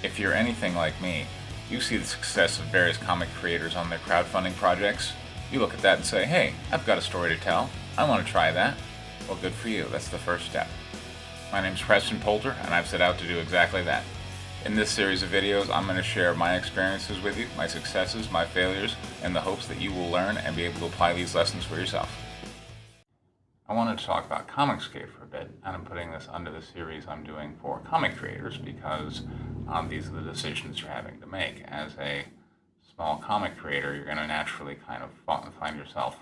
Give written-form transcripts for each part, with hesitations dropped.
If you're anything like me, you see the success of various comic creators on their crowdfunding projects. You look at that and say, hey, I've got a story to tell. I want to try that. Well, good for you. That's the first step. My name's Preston Poulter, and I've set out to do exactly that. In this series of videos, I'm going to share my experiences with you, my successes, my failures, in the hopes that you will learn and be able to apply these lessons for yourself. I wanted to talk about Comicsgate for a bit, and I'm putting this under the series I'm doing for comic creators because these are the decisions you're having to make. As a small comic creator, you're going to naturally kind of find yourself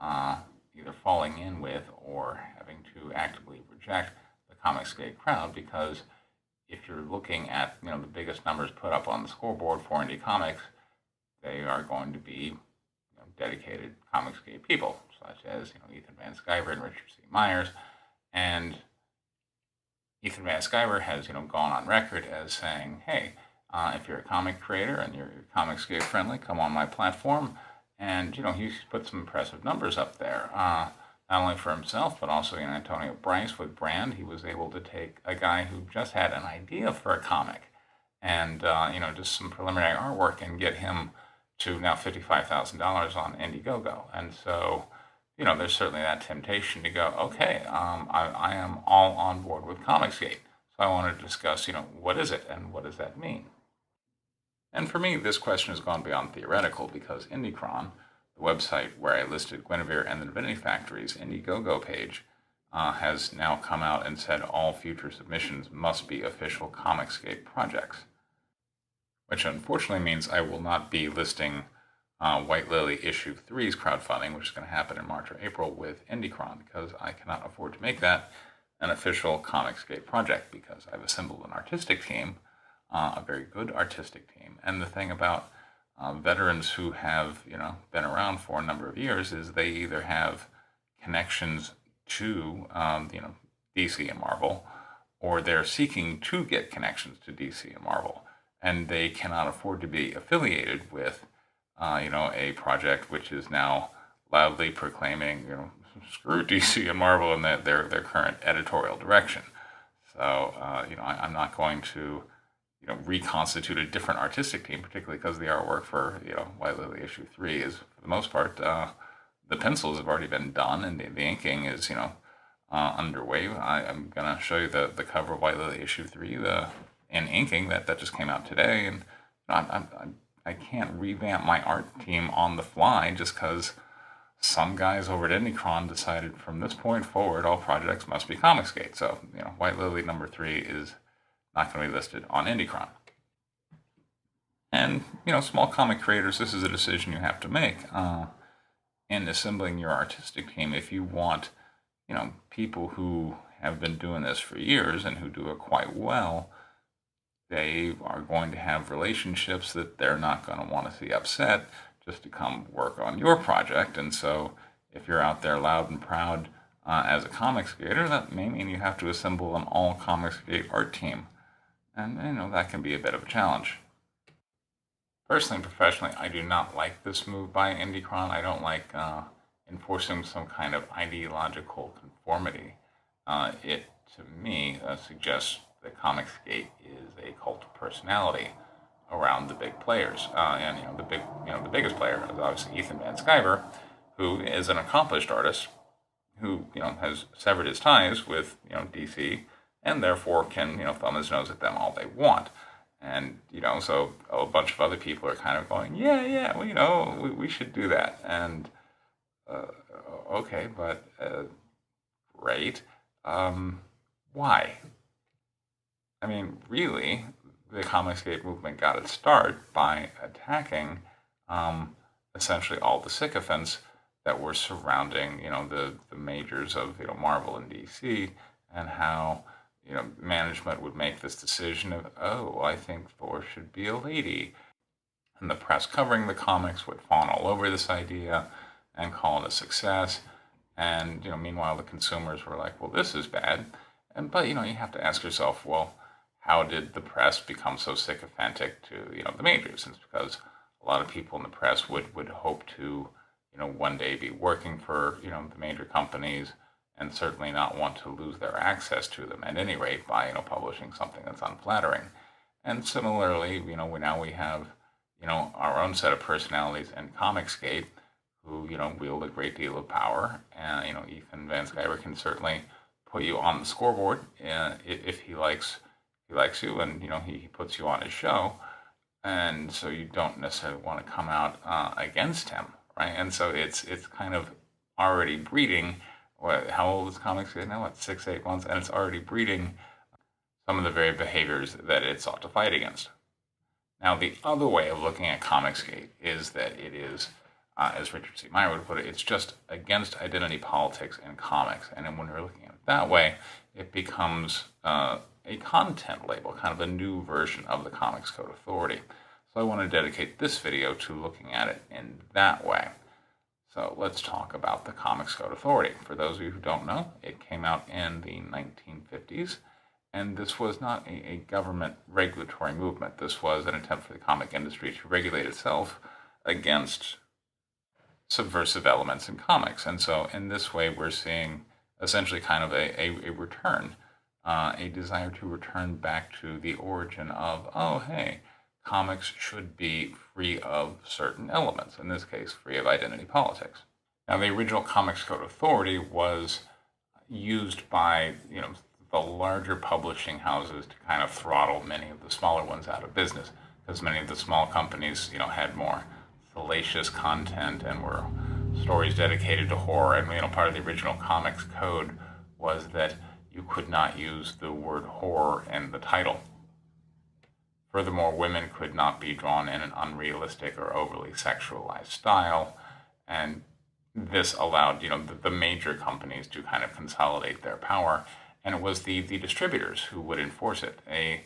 either falling in with or having to actively reject the Comicsgate crowd, because if you're looking at the biggest numbers put up on the scoreboard for indie comics, they are going to be dedicated Comicsgate people, such as Ethan Van Sciver and Richard C. Myers. And Ethan Van Sciver has gone on record as saying, hey, if you're a comic creator and you're Comicsgate friendly, come on my platform. And he's put some impressive numbers up there, not only for himself but also Antonio Bryce with Brand. He was able to take a guy who just had an idea for a comic and just some preliminary artwork and get him to now $55,000 on Indiegogo. And so, there's certainly that temptation to go, okay, I am all on board with Comicsgate. So I want to discuss, what is it and what does that mean? And for me, this question has gone beyond theoretical because Indiecron, the website where I listed Guinevere and the Divinity Factory's Indiegogo page, has now come out and said all future submissions must be official Comicsgate projects, which unfortunately means I will not be listing White Lily Issue 3's crowdfunding, which is going to happen in March or April with Indiecron, because I cannot afford to make that an official Comicsgate project, because I've assembled an artistic team, a very good artistic team. And the thing about veterans who have been around for a number of years is they either have connections to DC and Marvel, or they're seeking to get connections to DC and Marvel, and they cannot afford to be affiliated with a project which is now loudly proclaiming screw DC and Marvel and their current editorial direction. So I'm not going to reconstitute a different artistic team, particularly because the artwork for White Lily Issue 3 is, for the most part, the pencils have already been done and the inking is underway. I'm going to show you the cover of White Lily Issue 3 in inking that just came out today, and I can't revamp my art team on the fly just because some guys over at Indiecron decided from this point forward all projects must be Comicsgate. So White Lily number 3 is not going to be listed on Indiecron. And small comic creators, this is a decision you have to make in assembling your artistic team. If you want people who have been doing this for years and who do it quite well, they are going to have relationships that they're not going to want to see upset just to come work on your project. And so if you're out there loud and proud as a Comicsgater, that may mean you have to assemble an all Comicsgate art team. And that can be a bit of a challenge. Personally and professionally, I do not like this move by Indiecron. I don't like enforcing some kind of ideological conformity. It, to me, suggests that Comicsgate is a cult of personality around the big players, and the biggest player is obviously Ethan Van Sciver, who is an accomplished artist who has severed his ties with DC, and therefore can thumb his nose at them all they want. And so a bunch of other people are kind of going, yeah, we should do that. And okay, but great. Why? I mean, really, the Comicsgate movement got its start by attacking essentially all the sycophants that were surrounding the majors of Marvel and DC, and how management would make this decision of, oh, I think Thor should be a lady. And the press covering the comics would fawn all over this idea and call it a success. And, meanwhile, the consumers were like, well, this is bad. But, you have to ask yourself, well, how did the press become so sycophantic to, the majors? And it's because a lot of people in the press would hope to, one day be working for, the major companies, and certainly not want to lose their access to them at any rate by publishing something that's unflattering. And similarly, now we have, our own set of personalities in Comicsgate who, wield a great deal of power. And, Ethan Van Sciver can certainly put you on the scoreboard if he likes you, and, he puts you on his show. And so you don't necessarily want to come out against him, right? And so it's kind of already breeding. How old is Comicsgate now? What, 6, 8 months? And it's already breeding some of the very behaviors that it sought to fight against. Now, the other way of looking at Comicsgate is that it is, as Richard C. Meyer would put it, it's just against identity politics in comics. And then when you're looking at it that way, it becomes a content label, kind of a new version of the Comics Code Authority. So I want to dedicate this video to looking at it in that way. So let's talk about the Comics Code Authority. For those of you who don't know, it came out in the 1950s. And this was not a government regulatory movement. This was an attempt for the comic industry to regulate itself against subversive elements in comics. And so in this way, we're seeing essentially kind of a return, a desire to return back to the origin of, oh, hey, comics should be free of certain elements, in this case, free of identity politics. Now, the original Comics Code Authority was used by, the larger publishing houses to kind of throttle many of the smaller ones out of business, because many of the small companies, had more salacious content and were stories dedicated to horror. And, part of the original comics code was that you could not use the word horror in the title. Furthermore, women could not be drawn in an unrealistic or overly sexualized style, and this allowed, the major companies to kind of consolidate their power. And it was the distributors who would enforce it. A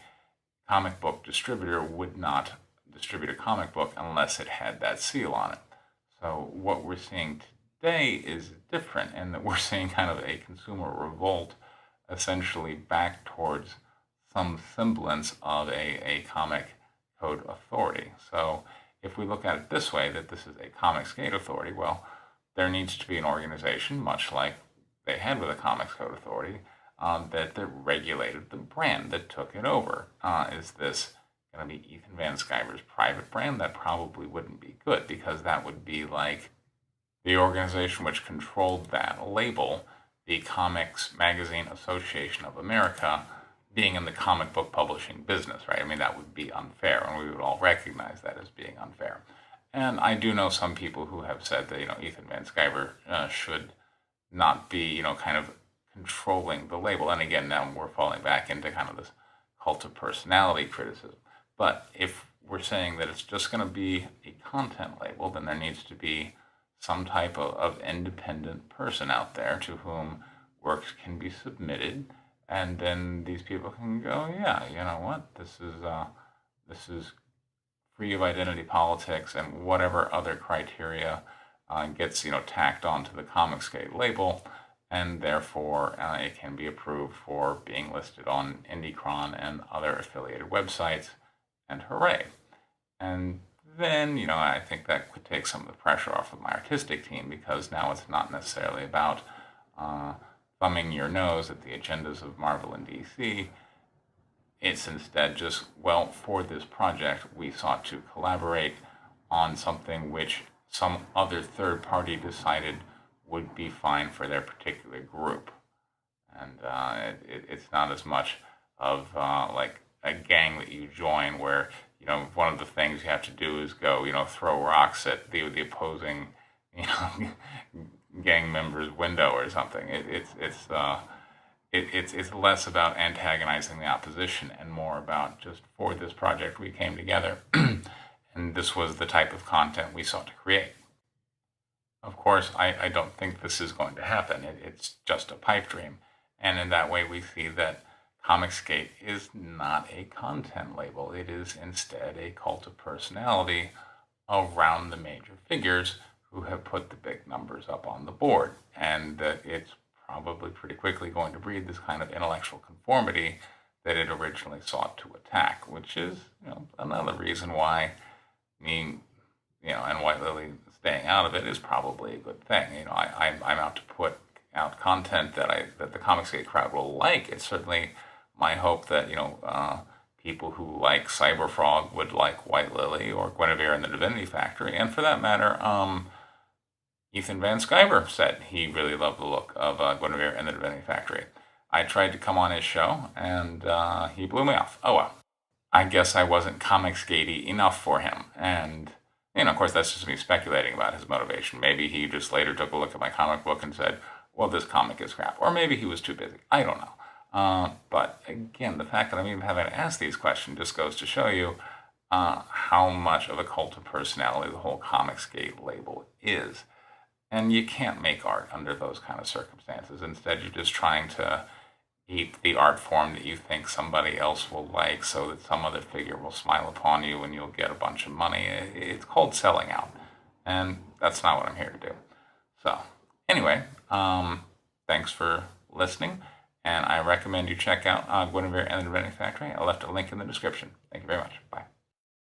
comic book distributor would not distribute a comic book unless it had that seal on it. So what we're seeing today is different, in that we're seeing kind of a consumer revolt, essentially back towards some semblance of a comic code authority. So if we look at it this way, that this is a Comicsgate authority, well, there needs to be an organization, much like they had with the Comics Code Authority, that regulated the brand that took it over. Is this going to be Ethan Van Sciver's private brand? That probably wouldn't be good, because that would be like the organization which controlled that label, the Comics Magazine Association of America, being in the comic book publishing business, right? I mean, that would be unfair, and we would all recognize that as being unfair. And I do know some people who have said that, Ethan Van Sciver should not be, kind of controlling the label. And again, now we're falling back into kind of this cult of personality criticism. But if we're saying that it's just going to be a content label, then there needs to be some type of independent person out there to whom works can be submitted, and then these people can go, yeah, you know what, this is free of identity politics and whatever other criteria gets tacked onto the Comicsgate label, and therefore it can be approved for being listed on Indiecron and other affiliated websites, and hooray. And then, I think that could take some of the pressure off of my artistic team, because now it's not necessarily about thumbing your nose at the agendas of Marvel and DC. It's instead just, well, for this project, we sought to collaborate on something which some other third party decided would be fine for their particular group. And it's not as much of like a gang that you join where, one of the things you have to do is go, throw rocks at the opposing, gang member's window or something. It's less about antagonizing the opposition and more about just, for this project we came together and this was the type of content we sought to create. Of course, I don't think this is going to happen. It's just a pipe dream. And in that way, we see that Comicsgate is not a content label. It is instead a cult of personality around the major figures who have put the big numbers up on the board. And that it's probably pretty quickly going to breed this kind of intellectual conformity that it originally sought to attack, which is, another reason why me, and White Lily staying out of it is probably a good thing. I'm out to put out content that the Comicsgate crowd will like. It's certainly my hope that, people who like Cyberfrog would like White Lily or Guinevere and the Divinity Factory. And for that matter, Ethan Van Sciver said he really loved the look of Guinevere and the Divinity Factory. I tried to come on his show, and he blew me off. Oh well. I guess I wasn't Comicsgate enough for him. And, of course, that's just me speculating about his motivation. Maybe he just later took a look at my comic book and said, well, this comic is crap. Or maybe he was too busy. I don't know. But, again, the fact that I'm even having to ask these questions just goes to show you how much of a cult of personality the whole Comicsgate label is. And you can't make art under those kind of circumstances. Instead, you're just trying to eat the art form that you think somebody else will like so that some other figure will smile upon you and you'll get a bunch of money. It's called selling out. And that's not what I'm here to do. So, anyway, thanks for listening. And I recommend you check out Guinevere and the Divinity Factory. I left a link in the description. Thank you very much. Bye.